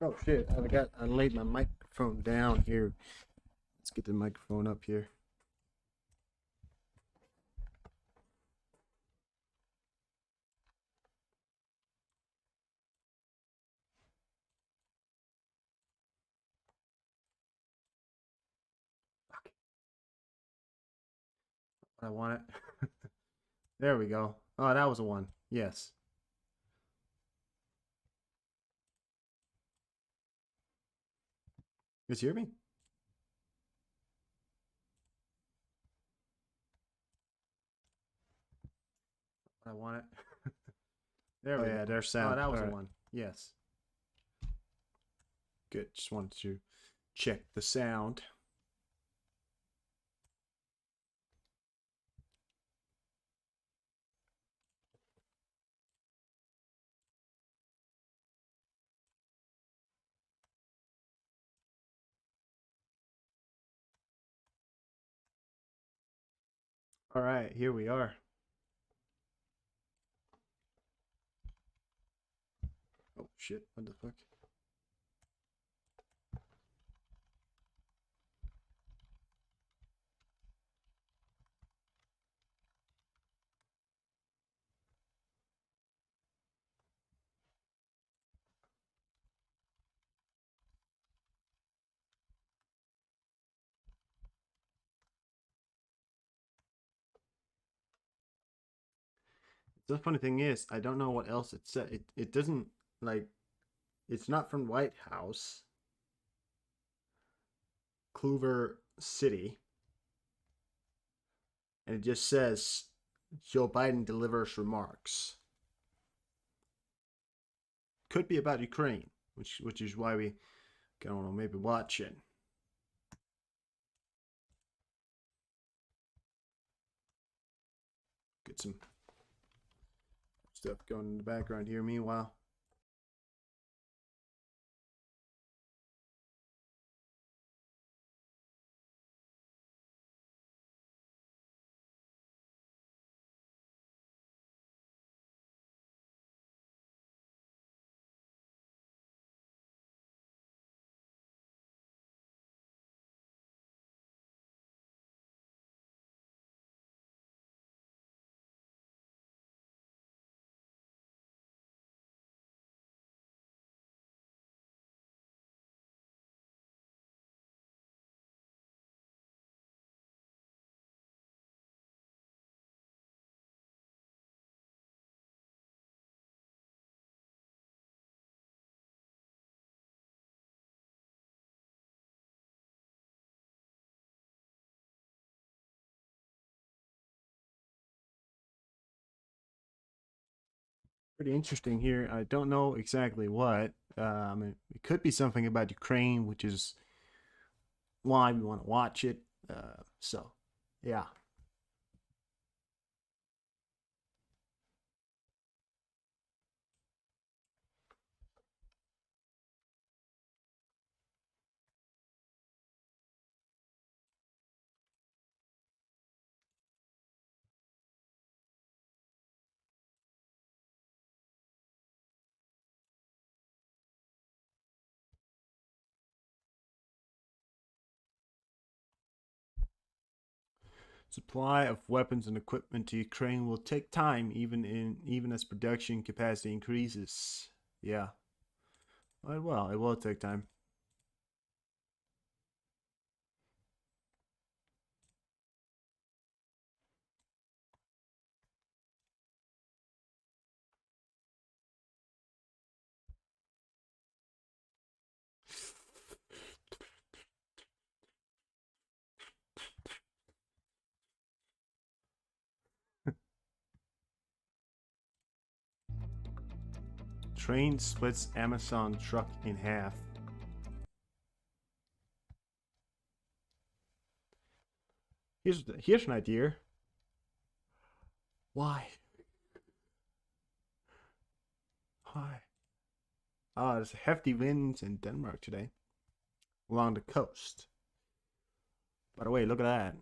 Oh shit! I laid my microphone down here. Let's get the microphone up here. Fuck. I want it. There we go. Oh, that was a one. Yes. You guys hear me? I want it. There we go. Yeah, there's sound. Oh, that was a one. Yes. Good. Just wanted to check the sound. All right, here we are. Oh shit! What the fuck? The funny thing is, I don't know what else it said. It doesn't like. It's not from White House. Clover City. And it just says Joe Biden delivers remarks. Could be about Ukraine, which is why we don't know, maybe watch it. Get some stuff going in the background here. Meanwhile, pretty interesting here. I don't know exactly what. It could be something about Ukraine, which is why we want to watch it. So, yeah. Supply of weapons and equipment to Ukraine will take time, even as production capacity increases. Yeah. Well, it will take time. Train splits Amazon truck in half. Here's an idea. Why? Why? Ah, there's hefty winds in Denmark today along the coast. By the way, look at that.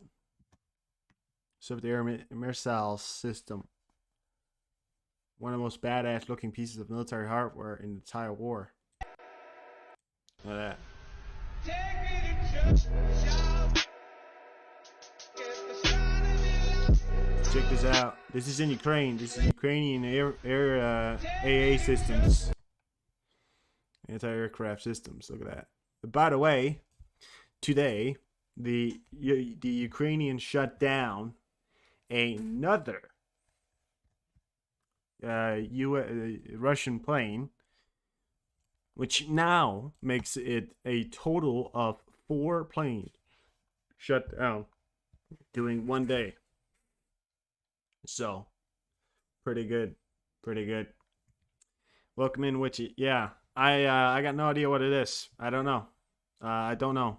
Soviet air missile system. One of the most badass looking pieces of military hardware in the entire war. Look at that. Check this out. This is in Ukraine. This is Ukrainian air AA systems, anti-aircraft systems. Look at that. By the way, today the Ukrainians shut down another Russian plane, which now makes it a total of 4 planes shut down during one day. So, pretty good. Pretty good. Welcome in, Witchy. Yeah, I got no idea what it is. I don't know. I don't know.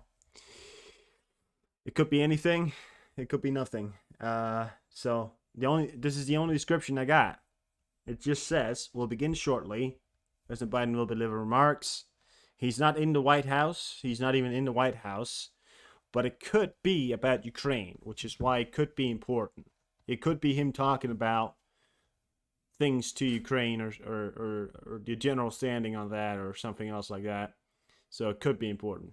It could be anything. It could be nothing. So this is the only description I got. It just says we'll begin shortly. President Biden will deliver remarks. He's not in the White House. He's not even in the White House. But it could be about Ukraine, which is why it could be important. It could be him talking about things to Ukraine or the general standing on that or something else like that. So it could be important.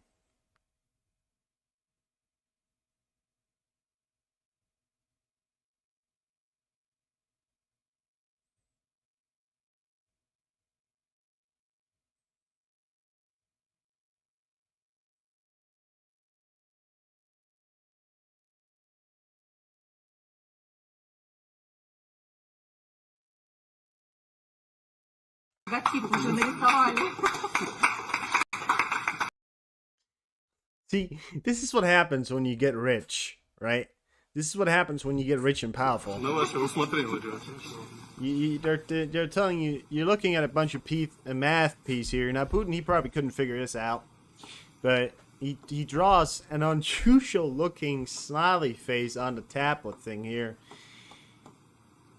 See, this is what happens when you get rich, right? This is what happens when you get rich and powerful. They're telling you, you're looking at a bunch of math piece here. Now, Putin, he probably couldn't figure this out, but he draws an unusual looking smiley face on the tablet thing here.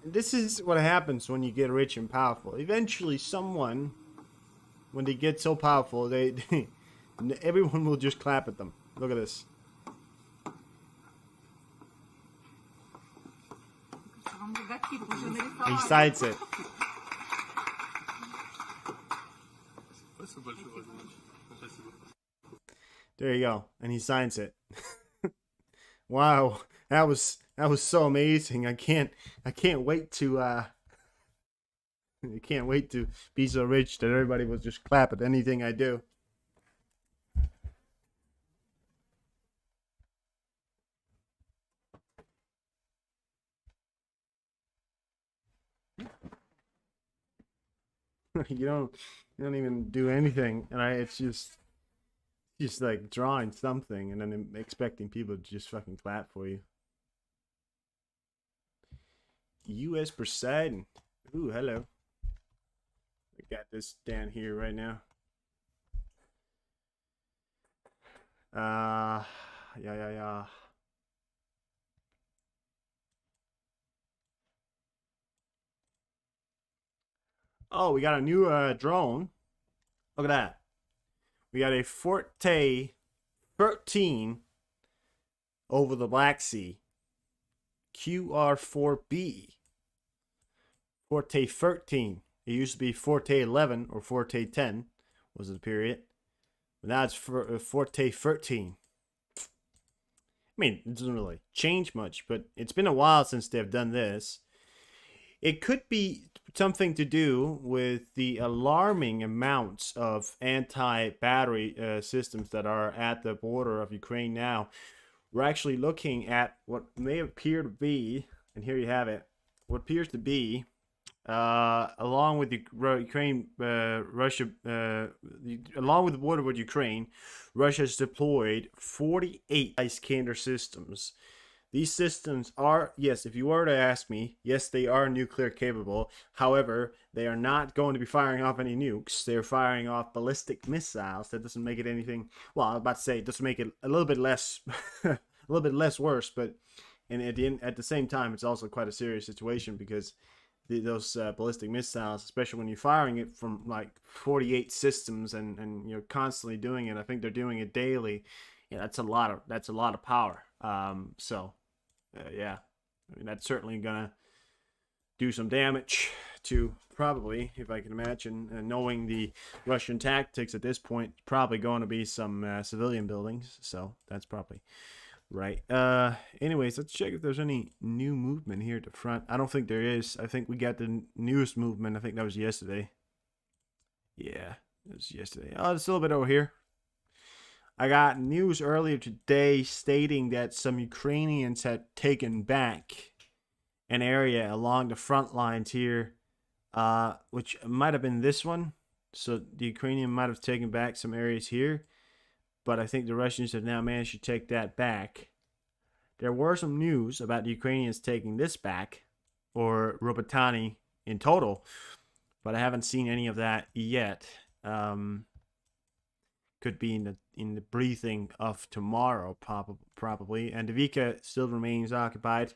This is what happens when you get rich and powerful. Eventually, someone, when they get so powerful, everyone will just clap at them. Look at this. He cites it. There you go, and he signs it. Wow, that was so amazing. I can't wait to I can't wait to be so rich that everybody will just clap at anything I do. you don't even do anything, and it's just like drawing something and then expecting people to just fucking clap for you. U.S. Poseidon. Ooh, hello. I got this down here right now. Yeah. Oh, we got a new drone. Look at that. We got a Forte 13 over the Black Sea. QR-4B. Forte 13. It used to be Forte 11 or Forte 10 was the period. But now it's Forte 13. I mean, it doesn't really change much, but it's been a while since they've done this. It could be something to do with the alarming amounts of anti-battery systems that are at the border of Ukraine now. We're actually looking at what may appear to be, and here you have it, what appears to be, along with the Ukraine, Russia, along with the border with Ukraine, Russia has deployed 48 Iskander systems. These systems are, yes, if you were to ask me, yes, they are nuclear capable. However, they are not going to be firing off any nukes. They're firing off ballistic missiles. That doesn't make it anything, well, I was about to say, it doesn't make it a little bit less, a little bit less worse, but at the same time, it's also quite a serious situation because those ballistic missiles, especially when you're firing it from like 48 systems and you're constantly doing it, I think they're doing it daily. Yeah, that's a lot of power. Yeah, I mean, that's certainly gonna do some damage to probably, if I can imagine, knowing the Russian tactics at this point, probably going to be some civilian buildings. So that's probably right. Anyways, let's check if there's any new movement here at the front. I don't think there is. I think we got the newest movement. I think that was yesterday. Yeah, it was yesterday. Oh, it's a little bit over here. I got news earlier today stating that some Ukrainians had taken back an area along the front lines here, which might have been this one. So the Ukrainian might have taken back some areas here, but I think the Russians have now managed to take that back. There were some news about the Ukrainians taking this back, or Robotyne in total, but I haven't seen any of that yet. Could be in the briefing of tomorrow, probably. And Avdiivka still remains occupied.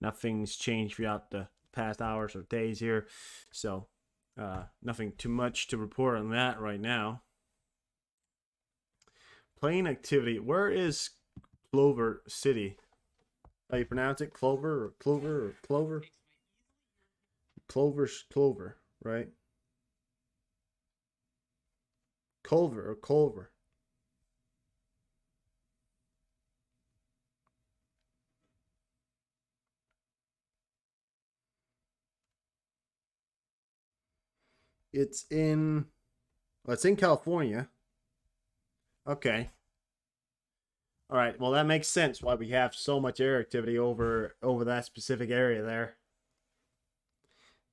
Nothing's changed throughout the past hours or days here, so nothing too much to report on that right now. Plane activity. Where is Clover City? How you pronounce it? Clover or Clover or Clover? Clover's Clover, right? Culver or Culver. It's in California. Okay. All right. Well, that makes sense why we have so much air activity over that specific area there.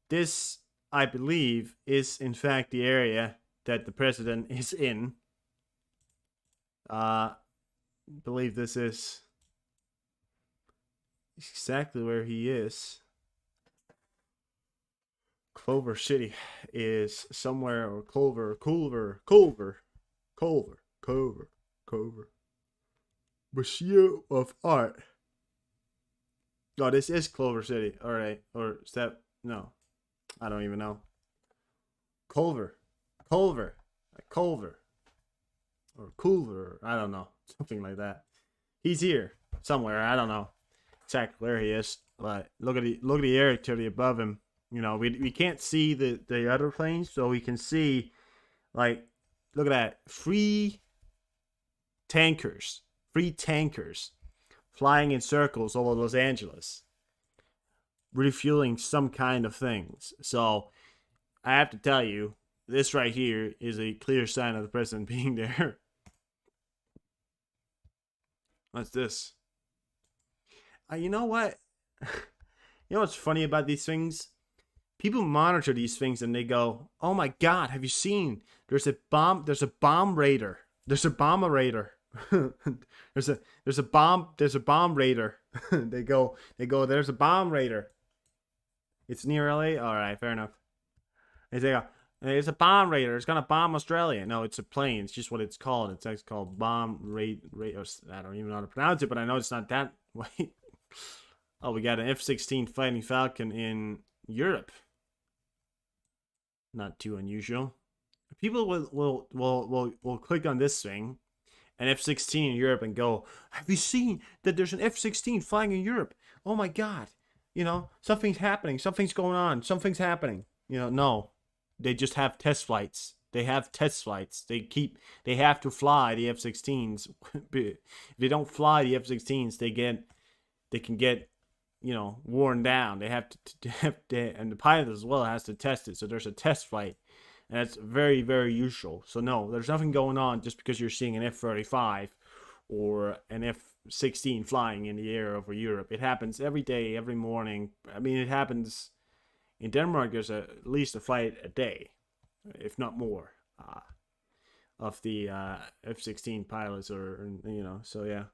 This, I believe, is in fact the area that the president is in. Believe this is exactly where he is. Clover City is somewhere, or Culver. Museum of Art. Oh, this is Clover City. All right. Or is that, no, I don't even know. Culver. Or Culver. I don't know. Something like that. He's here somewhere. I don't know exactly where he is, but look at the air activity above him. You know, we can't see the other planes, so we can see, like, look at that. Free tankers flying in circles over Los Angeles, refueling some kind of things. So I have to tell you, this right here is a clear sign of the president being there. What's this? You know what? You know what's funny about these things? People monitor these things and they go, "Oh my God, have you seen? There's a bomb raider. There's a bomber raider. there's a bomb raider." they go, "There's a bomb raider. It's near LA." All right, fair enough. They say, "There's a bomb raider. It's gonna bomb Australia." No, it's a plane. It's just what it's called. It's actually called bomb raid. I don't even know how to pronounce it, but I know it's not that way. Oh, we got an F-16 Fighting Falcon in Europe. Not too unusual. People will click on this thing, an F-16 in Europe, and go, "Have you seen that there's an F-16 flying in Europe? Oh my God, you know, something's happening, something's going on, something's happening." You know, no, they just have test flights. They have to fly the F-16s. If they don't fly the F-16s, they can get, you know, worn down. They have to, and the pilot as well has to test it. So there's a test flight, and that's very, very usual. So no, there's nothing going on just because you're seeing an F-35 or an F-16 flying in the air over Europe. It happens every day, every morning. I mean, it happens in Denmark. There's at least a flight a day, if not more, of the F-16 pilots, or, you know. So yeah.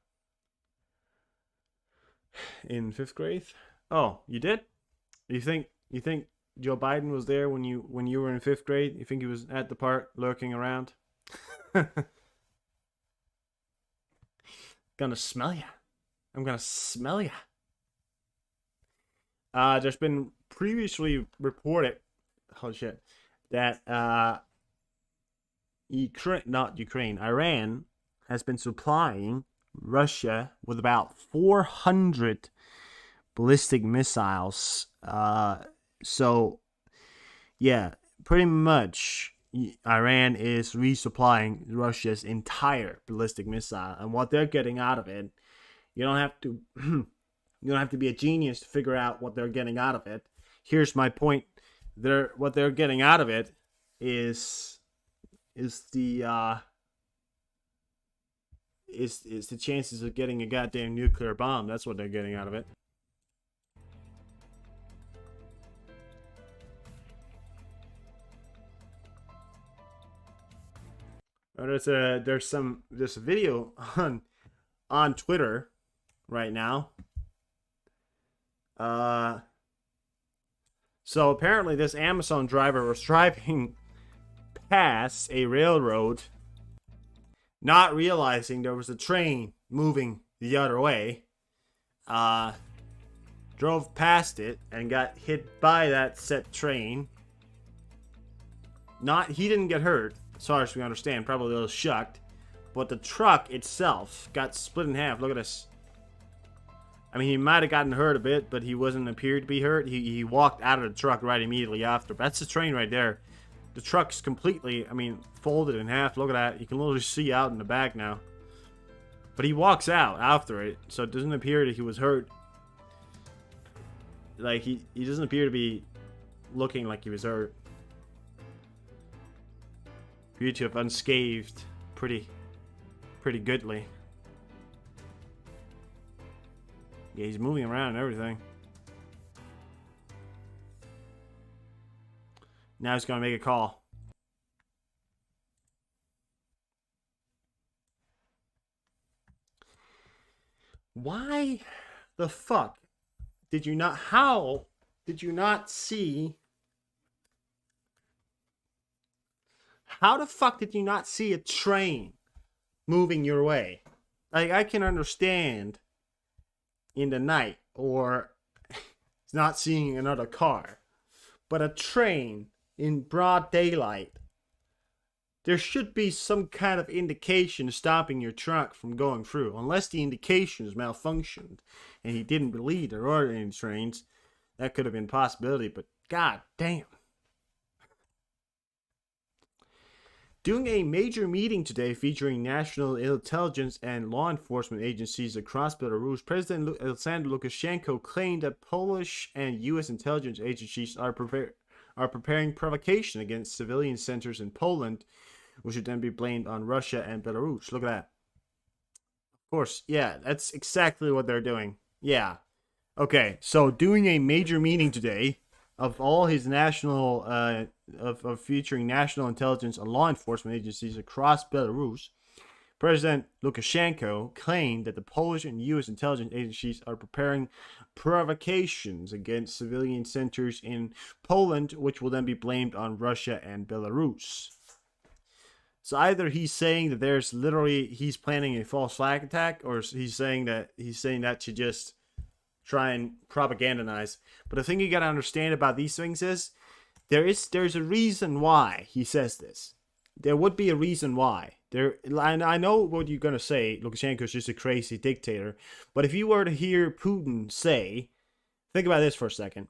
In 5th grade? Oh, you did? You think Joe Biden was there when you were in 5th grade? You think he was at the park lurking around? Gonna smell ya. I'm gonna smell ya. There's been previously reported, that Iran has been supplying Russia with about 400 ballistic missiles So, yeah, pretty much Iran is resupplying Russia's entire ballistic missile, and what they're getting out of it, you don't have to you don't have to be a genius to figure out what they're getting out of it. Here's my point: what they're getting out of it is the is the chances of getting a goddamn nuclear bomb. That's what they're getting out of it. There's a video on Twitter right now. So apparently this Amazon driver was driving past a railroad, not realizing there was a train moving the other way. Drove past it and got hit by that said train. He didn't get hurt, as far as we understand, probably a little shocked. But the truck itself got split in half. Look at this. I mean, he might have gotten hurt a bit, but he wasn't appeared to be hurt. He walked out of the truck right immediately after. That's the train right there. The truck's completely, folded in half. Look at that. You can literally see out in the back now. But he walks out after it, so it doesn't appear that he was hurt. Like, he doesn't appear to be looking like he was hurt. Appeared to have unscathed pretty goodly. Yeah, he's moving around and everything. Now he's going to make a call. Why the fuck did you not... How did you not see... How the fuck did you not see a train moving your way? Like, I can understand in the night or not seeing another car, but a train in broad daylight, there should be some kind of indication stopping your truck from going through, unless the indications malfunctioned and he didn't believe there were any trains. That could have been a possibility, but god damn. During a major meeting today featuring national intelligence and law enforcement agencies across Belarus, President Alexander Lukashenko claimed that Polish and U.S. intelligence agencies are preparing provocation against civilian centers in Poland, which would then be blamed on Russia and Belarus. Look at that. Of course, yeah, that's exactly what they're doing. Yeah. Okay, so doing a major meeting today of all his national, of featuring national intelligence and law enforcement agencies across Belarus, President Lukashenko claimed that the Polish and U.S. intelligence agencies are preparing provocations against civilian centers in Poland, which will then be blamed on Russia and Belarus. So either he's saying that he's planning a false flag attack, or he's saying that to just try and propagandize. But the thing you gotta understand about these things is there's a reason why he says this. There would be a reason why. And I know what you're gonna say. Lukashenko's just a crazy dictator. But if you were to hear Putin say, think about this for a second.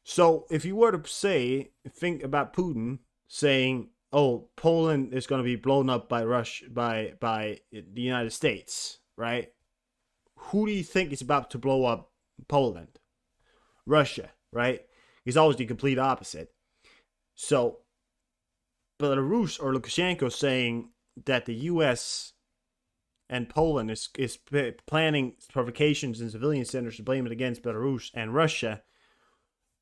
So if you were to think about Putin saying, "Oh, Poland is gonna be blown up by Russia, by the United States," right? Who do you think is about to blow up Poland? Russia, right? He's always the complete opposite. So, Belarus or Lukashenko saying that the U.S. and Poland is planning provocations in civilian centers to blame it against Belarus and Russia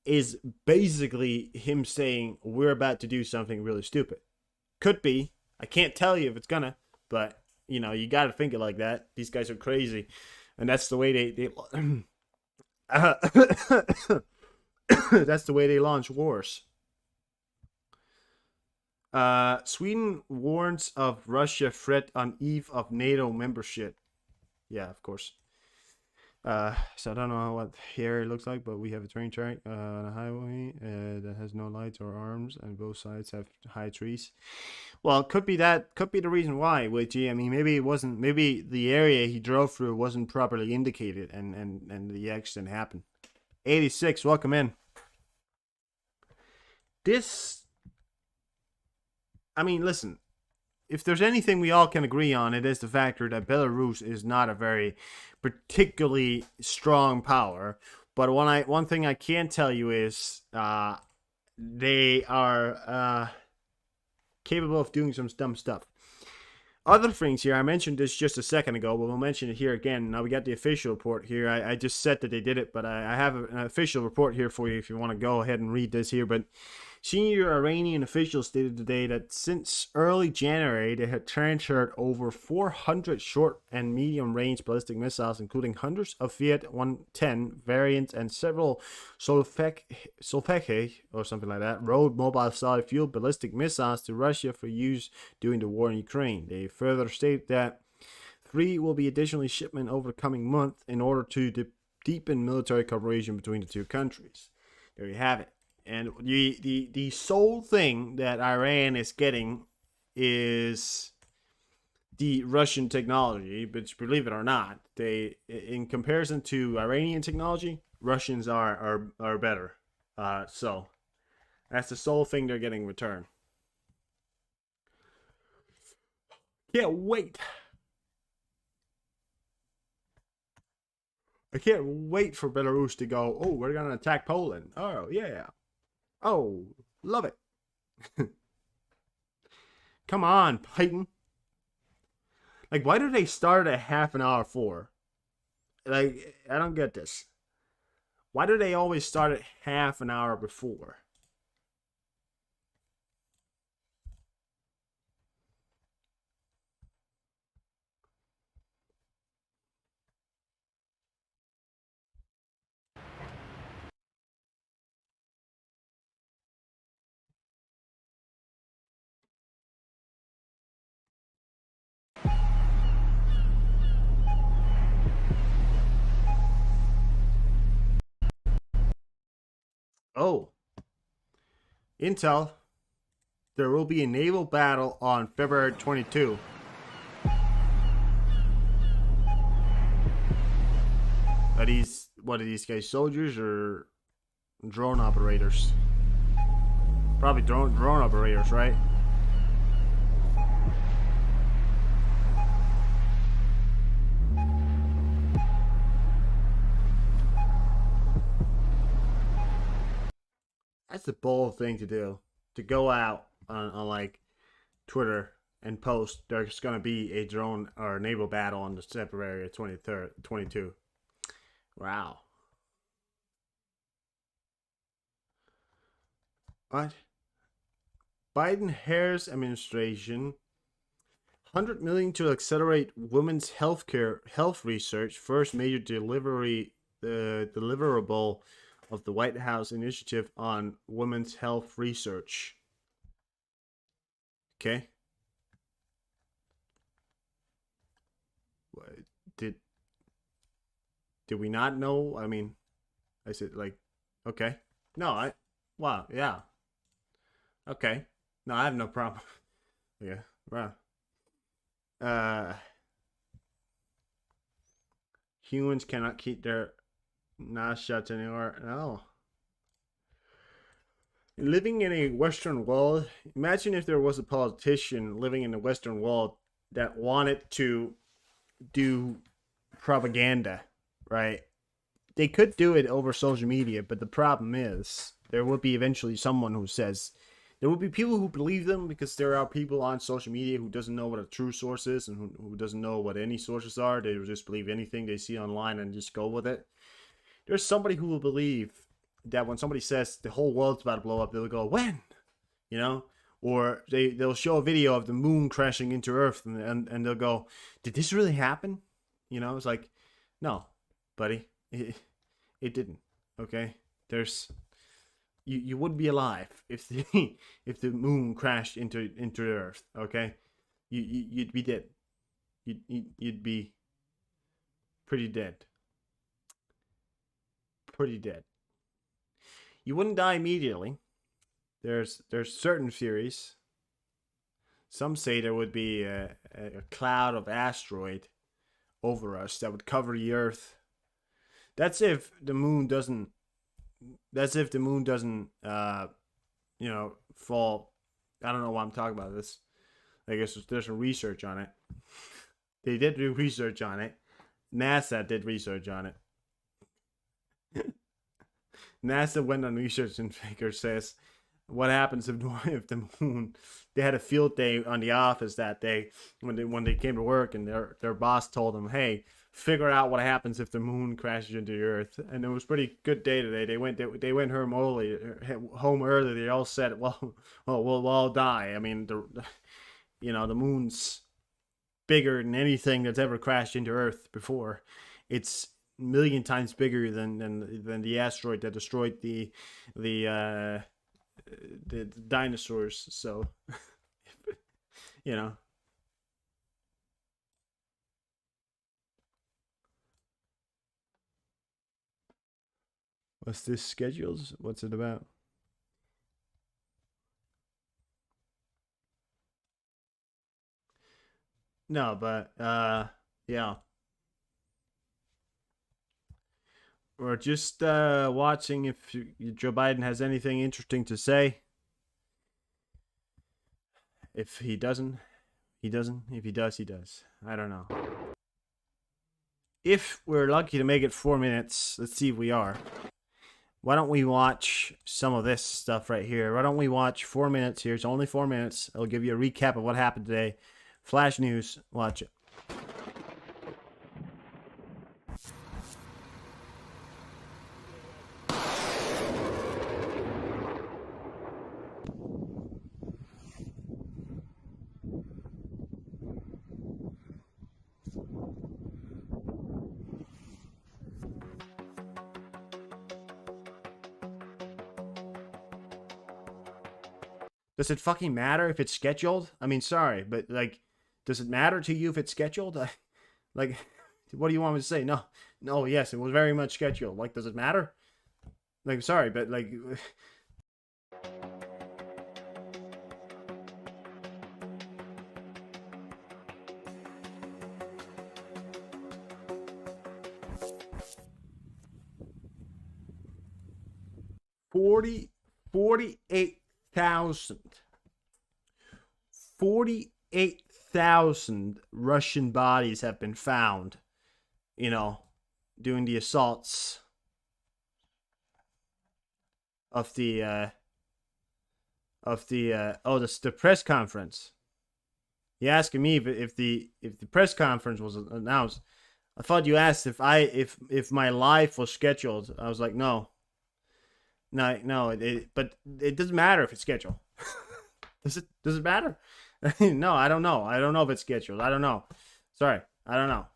is basically him saying we're about to do something really stupid. Could be. I can't tell you if it's gonna, but you got to think it like that. These guys are crazy. And that's the way they that's the way they launch wars. Sweden warns of Russia threat on eve of NATO membership. Yeah, of course. So I don't know what the area looks like, but we have a train track on a highway that has no lights or arms, and both sides have high trees. Well, it could be that. Could be the reason why, Witchy. I mean, maybe it wasn't. Maybe the area he drove through wasn't properly indicated, and the accident happened. 86, welcome in. this, I mean, listen, if there's anything we all can agree on, it is the factor that Belarus is not a very particularly strong power. But one thing I can tell you is they are capable of doing some dumb stuff. Other things here, I mentioned this just a second ago, but we'll mention it here again. Now we got the official report here. I just said that they did it, but I have an official report here for you if you want to go ahead and read this here. But senior Iranian officials stated today that since early January, they had transferred over 400 short and medium-range ballistic missiles, including hundreds of Fiat 110 variants and several Solfeche, or something like that, road mobile solid-fuel ballistic missiles to Russia for use during the war in Ukraine. They further state that 3 will be additionally shipment over the coming month in order to deepen military cooperation between the two countries. There you have it. And the sole thing that Iran is getting is the Russian technology, but believe it or not, they, in comparison to Iranian technology, Russians are better. So that's the sole thing they're getting in return. Can't wait. I can't wait for Belarus to go, oh, we're going to attack Poland. Oh, yeah. Oh, love it. Come on, Biden. Like, why do they start at half an hour for? Like, I don't get this. Why do they always start at half an hour before? Oh, Intel. There will be a naval battle on February 22. Are these, what are these guys, soldiers or drone operators? Probably drone operators, right? That's a bold thing to do. To go out on like Twitter and post there's going to be a drone or naval battle on the February 23rd, 22. Wow. What? Biden-Harris administration 100 million to accelerate women's health research. First major deliverable of the White House initiative on women's health research. Okay. Did we not know? I mean, I said like, okay. No, wow, yeah. Okay. No, I have no problem. Yeah, wow. Humans cannot keep their mouths shut anymore. No. Living in a Western world, imagine if there was a politician living in the Western world that wanted to do propaganda, right? They could do it over social media, but the problem is there will be eventually someone who says, there will be people who believe them because there are people on social media who doesn't know what a true source is and who doesn't know what any sources are. They will just believe anything they see online and just go with it. There's somebody who will believe that when somebody says the whole world's about to blow up, they'll go, when? You know? Or they'll show a video of the moon crashing into Earth and they'll go, did this really happen? You know, it's like, no, buddy, it didn't. Okay? There's... You wouldn't be alive if the moon crashed into Earth. Okay, you'd be dead. You'd be pretty dead. Pretty dead. You wouldn't die immediately. There's certain theories. Some say there would be a cloud of asteroid over us that would cover the Earth. That's if the moon doesn't fall. I don't know why I'm talking about this. I guess there's some research on it. They did do research on it. NASA did research on it. NASA went on research and says, what happens if the moon? They had a field day on the office that day when they came to work, and their boss told them, "Hey, figure out what happens if the moon crashes into the Earth." And it was a pretty good day today. They went home early. They all said, "Well, we'll all die." I mean, the moon's bigger than anything that's ever crashed into Earth before. It's a million times bigger than the asteroid that destroyed the dinosaurs. So, you know. What's this schedules? What's it about? No, but yeah. We're just watching if Joe Biden has anything interesting to say. If he doesn't, he doesn't. If he does, he does. I don't know. If we're lucky to make it 4 minutes, let's see if we are. Why don't we watch some of this stuff right here? Why don't we watch 4 minutes here? It's only 4 minutes. I'll give you a recap of what happened today. Flash news. Watch it. Does it fucking matter if it's scheduled? I mean, sorry, but like, does it matter to you if it's scheduled? Like, what do you want me to say? No, yes, it was very much scheduled. Like, does it matter? Like, sorry, but like. $48,000 48,000 Russian bodies have been found, doing the assaults of the press conference. You asking me if the press conference was announced? I thought you asked if my life was scheduled. I was like, no. But it doesn't matter if it's scheduled. Does it matter? No, I don't know. I don't know if it's scheduled. I don't know. Sorry, I don't know.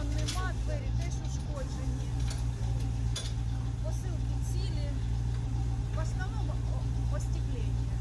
Нема, двері теж ушкоджені. Посилки цілі. В основному остеклення.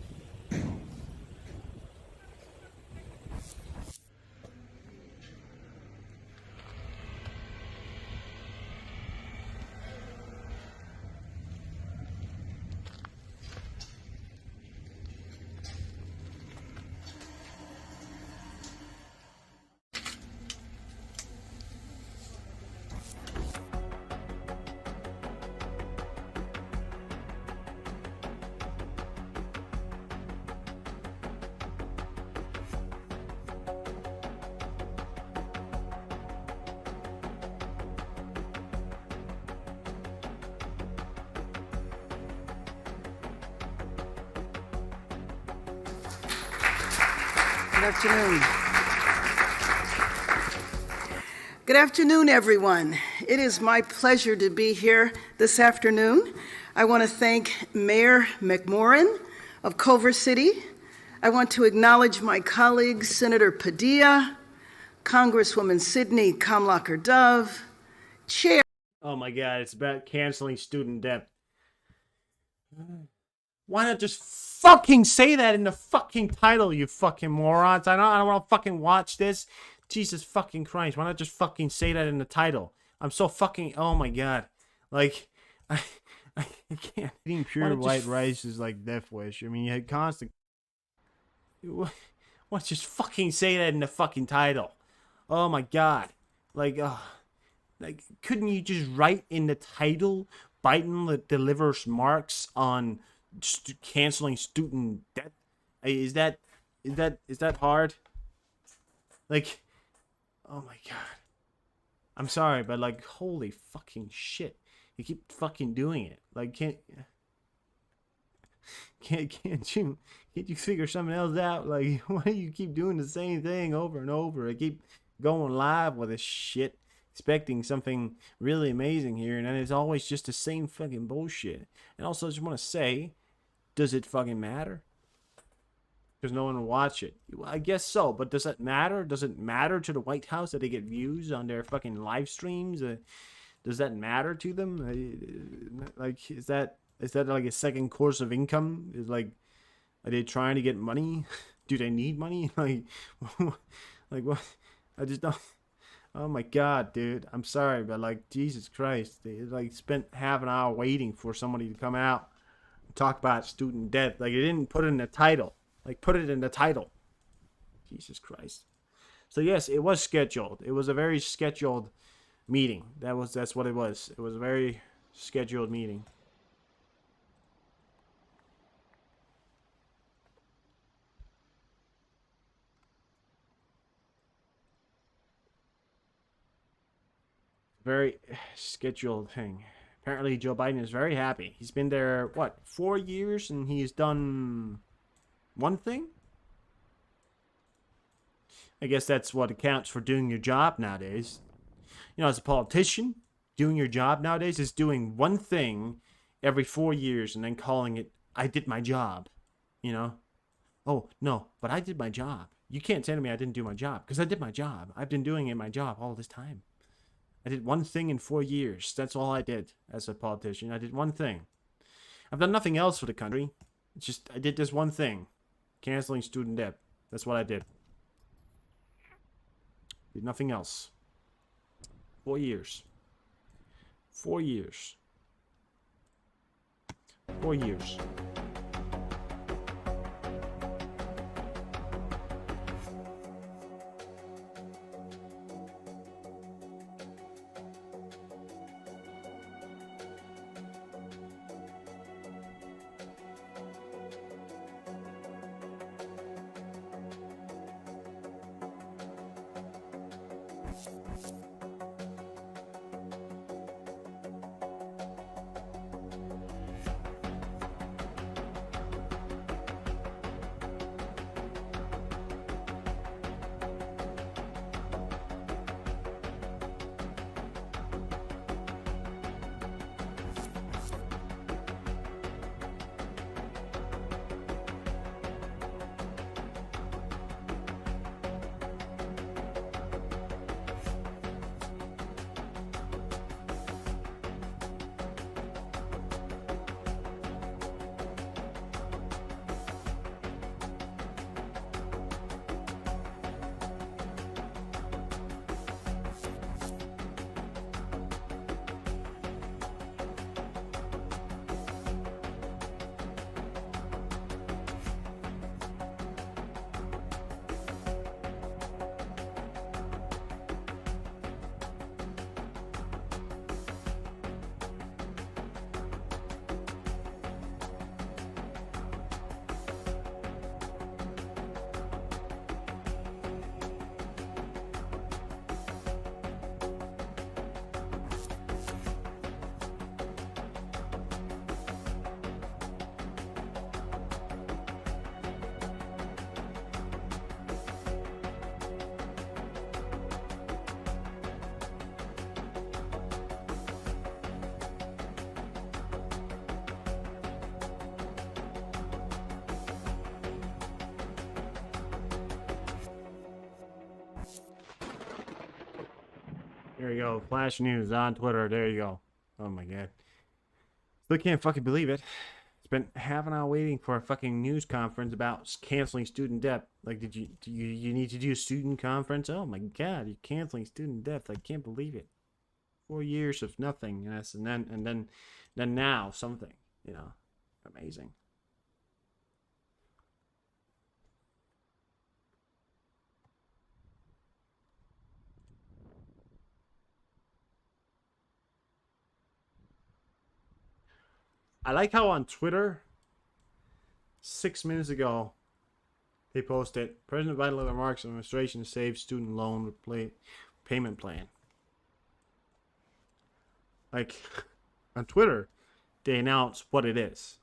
Good afternoon. Good afternoon, everyone. It is my pleasure to be here this afternoon. I want to thank Mayor McMorrin of Culver City. I want to acknowledge my colleagues, Senator Padilla, Congresswoman Sydney Kamlacher Dove, Chair. Oh my God, it's about canceling student debt. Why not just fucking say that in the fucking title, you fucking morons? I don't want to fucking watch this. Jesus fucking Christ, why not just fucking say that in the title? I'm so fucking, oh my God. Like, I can't. Eating pure white rice is like death wish. I mean, you had constant. Why not just fucking say that in the fucking title? Oh my God. Like, couldn't you just write in the title, Biden delivers marks on canceling student debt? Is that hard? Like, oh my God. I'm sorry, but like, holy fucking shit. You keep fucking doing it. Like, can't you figure something else out? Like, why do you keep doing the same thing over and over? I keep going live with this shit, expecting something really amazing here, and then it's always just the same fucking bullshit. And also, I just want to say, does it fucking matter? Because no one will watch it. Well, I guess so, but does that matter? Does it matter to the White House that they get views on their fucking live streams? Does that matter to them? Like, is that like a second course of income? Is like, are they trying to get money? Do they need money? Like what? I just don't. Oh my God, dude. I'm sorry, but like, Jesus Christ, they like spent half an hour waiting for somebody to come out and talk about student debt. Like, they didn't put it in the title. Like, put it in the title. Jesus Christ. So yes, it was scheduled. It was a very scheduled meeting. That's what it was. It was a very scheduled meeting. Very scheduled thing. Apparently Joe Biden is very happy. He's been there, what, 4 years, and he's done one thing? I guess that's what accounts for doing your job nowadays. You know, as a politician, doing your job nowadays is doing one thing every 4 years and then calling it, I did my job. You know? Oh, no, but I did my job. You can't say to me I didn't do my job, because I did my job. I've been doing my job all this time. I did one thing in 4 years. That's all I did as a politician. I did one thing. I've done nothing else for the country. It's just, I did this one thing. Canceling student debt. That's what I did. Did nothing else. 4 years. 4 years. 4 years. There you go. Flash news on Twitter. There you go. Oh my god. Still can't fucking believe it. Spent half an hour waiting for a fucking news conference about canceling student debt. Like, you need to do a student conference? Oh my god, you're canceling student debt. I can't believe it. 4 years of nothing, yes, and then now something. You know, amazing. I like how on Twitter, 6 minutes ago, they posted President Biden remarks administration saves student loan payment plan. Like, on Twitter, they announce what it is.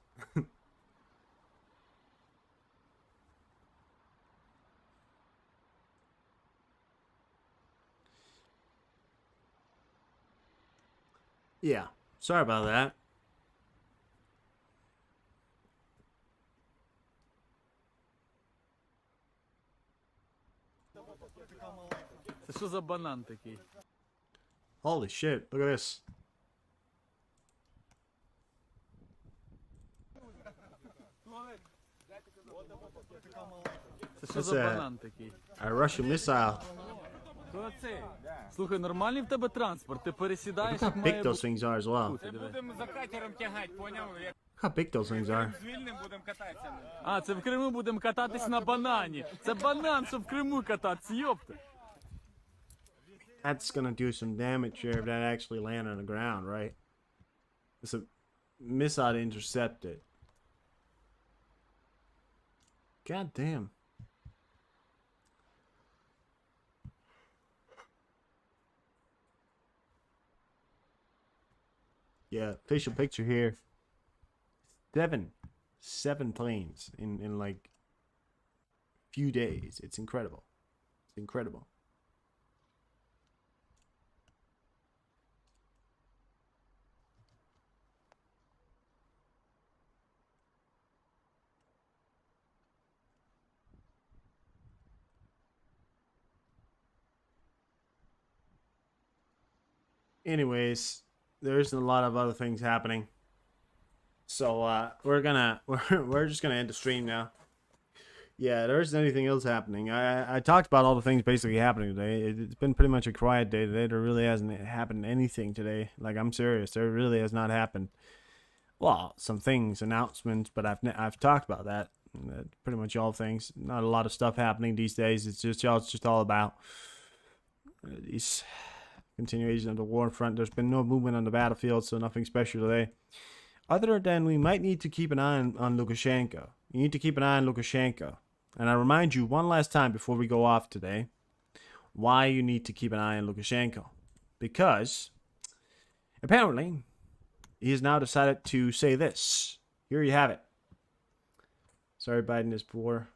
Yeah, sorry about that. Це що за банан такий? Holy shit, look at this. Це що Це за банан такий? A Russian missile. Хто це? Слухай, нормальний в тебе транспорт, ти пересідаєш, Look як how має big those бути. things are as well. Ти диви. Будемо за катером тягати, поняв? Як Look how big those things are. з вільним будемо кататися. А, це в Криму будемо кататись на банані. Це банан, щоб в Криму кататися, йопта. That's gonna do some damage here if that actually land on the ground, right? It's a missile to intercept it. God damn. Yeah, official picture here. Seven planes in like few days. It's incredible. It's incredible. Anyways, there's a lot of other things happening. So we're just gonna end the stream now. Yeah, there isn't anything else happening. I talked about all the things basically happening today. It's been pretty much a quiet day today. There really hasn't happened anything today. Like, I'm serious. There really has not happened. Well, some things, announcements, but I've talked about that. Pretty much all things. Not a lot of stuff happening these days. It's just all about these continuation of the war front. There's been no movement on the battlefield, so nothing special today. Other than we might need to keep an eye on Lukashenko. You need to keep an eye on Lukashenko. And I remind you one last time before we go off today, why you need to keep an eye on Lukashenko. Because, apparently, he has now decided to say this. Here you have it. Sorry, Biden is poor.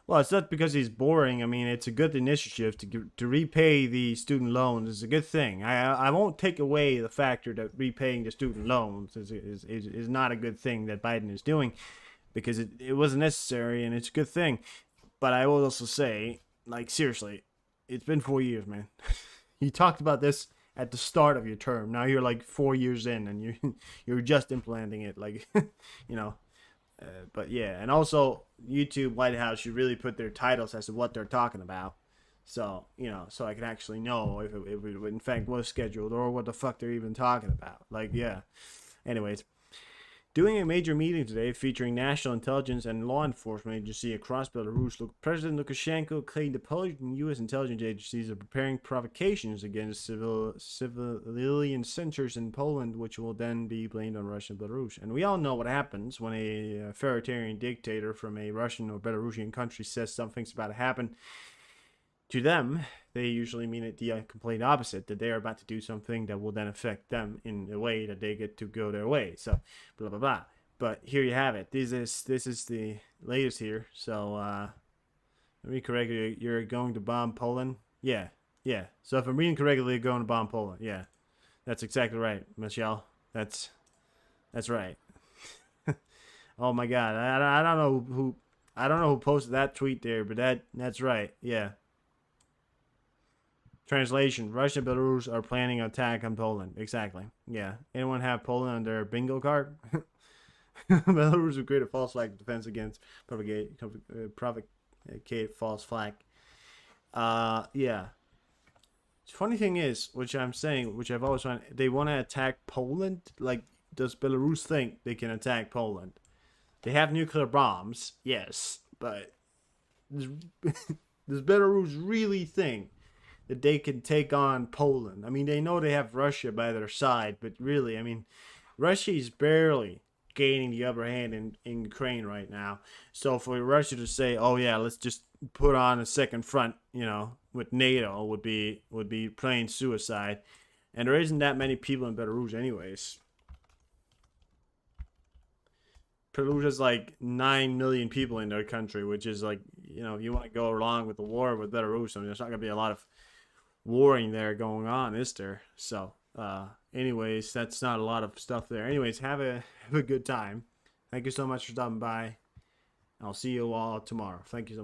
Well, it's not because he's boring. I mean, it's a good initiative to repay the student loans. It's a good thing. I won't take away the factor that repaying the student loans is not a good thing that Biden is doing, because it wasn't necessary, and it's a good thing. But I will also say, like, seriously, it's been 4 years, man. You talked about this at the start of your term. Now you're like 4 years in, and you're just implementing it, like, you know. But yeah, and also YouTube, White House should really put their titles as to what they're talking about, so you know, so I can actually know if it in fact was scheduled or what the fuck they're even talking about. Like, yeah. Anyways, doing a major meeting today featuring national intelligence and law enforcement agency across Belarus, President Lukashenko claimed the Polish and U.S. intelligence agencies are preparing provocations against civilian centers in Poland, which will then be blamed on Russia and Belarus. And we all know what happens when a authoritarian dictator from a Russian or Belarusian country says something's about to happen. To them, they usually mean it the complete opposite, that they are about to do something that will then affect them in a way that they get to go their way. So, blah, blah, blah. But here you have it. This is the latest here. So, let me correct you. You're going to bomb Poland? Yeah. So if I'm reading correctly, you're going to bomb Poland. Yeah. That's exactly right, Michelle. That's right. Oh my God. I don't know who posted that tweet there, but that's right. Yeah. Translation: Russia and Belarus are planning an attack on Poland. Exactly. Yeah. Anyone have Poland on their bingo card? Belarus will create a false flag defense against propagate false flag. Yeah. Funny thing is, which I'm saying, which I've always found, they want to attack Poland. Like, does Belarus think they can attack Poland? They have nuclear bombs, yes, but does Belarus really think that they can take on Poland? I mean, they know they have Russia by their side, but really, I mean, Russia is barely gaining the upper hand in Ukraine right now. So for Russia to say, "Oh yeah, let's just put on a second front," you know, with NATO would be plain suicide. And there isn't that many people in Belarus anyways. Belarus has like 9 million people in their country, which is like, you know, if you want to go along with the war with Belarus, I mean, there's not going to be a lot of warring there going on, is there? So, anyways, that's not a lot of stuff there. Anyways, have a good time. Thank you so much for stopping by. I'll see you all tomorrow. Thank you so much.